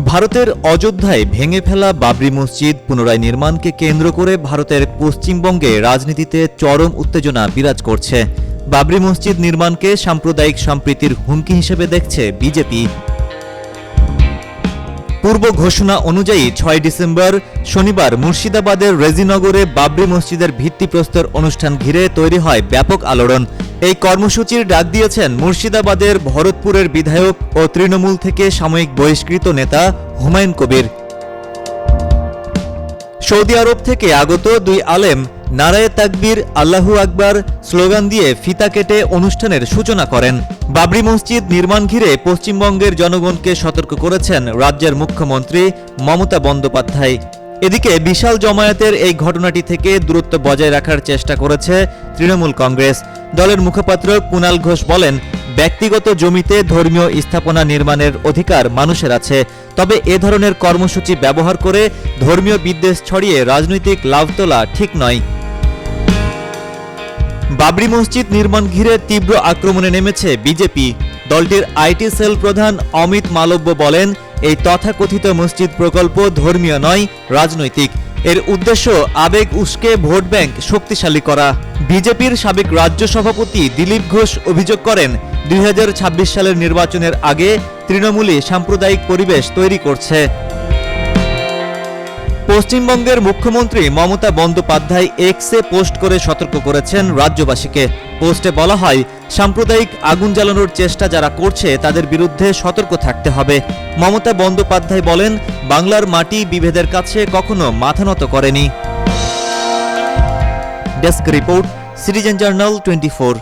ভারতের অযোধ্যায় ভেঙে ফেলা বাবরি মসজিদ পুনরায় নির্মাণকে কেন্দ্র করে ভারতের পশ্চিমবঙ্গে রাজনীতিতে চরম উত্তেজনা বিরাজ করছে। বাবরি মসজিদ নির্মাণকে সাম্প্রদায়িক সম্প্রীতির হুমকি হিসেবে দেখছে বিজেপি। পূর্ব ঘোষণা অনুযায়ী ৬ ডিসেম্বর শনিবার মুর্শিদাবাদের রেজিনগরে বাবরি মসজিদের ভিত্তিপ্রস্তর অনুষ্ঠান ঘিরে তৈরি হয় ব্যাপক আলোড়ন। এই কর্মসূচির ডাক দিয়েছেন মুর্শিদাবাদের ভরতপুরের বিধায়ক ও তৃণমূল থেকে সাময়িক বহিষ্কৃত নেতা হুমায়ুন কবির। সৌদি আরব থেকে আগত দুই আলেম নারায়ে তাকবীর আল্লাহু আকবার স্লোগান দিয়ে ফিতা কেটে অনুষ্ঠানের সূচনা করেন। বাবরি মসজিদ নির্মাণ ঘিরে পশ্চিমবঙ্গের জনগণকে সতর্ক করেছেন রাজ্যের মুখ্যমন্ত্রী মমতা বন্দ্যোপাধ্যায়। এদিকে বিশাল জমায়েতের এই ঘটনাটি থেকে দূরত্ব বজায় রাখার চেষ্টা করেছে তৃণমূল কংগ্রেস। দলের মুখপাত্র কুণাল ঘোষ বলেন, ব্যক্তিগত জমিতে ধর্মীয় স্থাপনা নির্মাণের অধিকার মানুষের আছে, তবে এ ধরনের কর্মসূচি ব্যবহার করে ধর্মীয় বিদ্বেষ ছড়িয়ে রাজনৈতিক লাভ তোলা ঠিক নয়। বাবরি মসজিদ নির্মাণ ঘিরে তীব্র আক্রমণে নেমেছে বিজেপি। দলটির আইটি সেল প্রধান অমিত মালব্য বলেন, এই তথাকথিত মসজিদ প্রকল্প ধর্মীয় নয়, রাজনৈতিক। এর উদ্দেশ্য আবেগ উস্কে ভোট ব্যাংক শক্তিশালী করা। বিজেপির সাবেক রাজ্য সভাপতি দিলীপ ঘোষ অভিযোগ করেন, ২০২৬ সালের নির্বাচনের আগে তৃণমূলই সাম্প্রদায়িক পরিবেশ তৈরি করছে। পশ্চিমবঙ্গের মুখ্যমন্ত্রী মমতা বন্দ্যোপাধ্যায় এক্সে পোস্ট করে সতর্ক করেছেন রাজ্যবাসীকে। পোস্টে বলা হয়, সাম্প্রদায়িক আগুন জ্বালানোর চেষ্টা যারা করছে তাদের বিরুদ্ধে সতর্ক থাকতে হবে। মমতা বন্দ্যোপাধ্যায় বলেন, বাংলার মাটি বিভেদের কাছে কখনো মাথা নত করেনি। Desk report, citizen journal 24।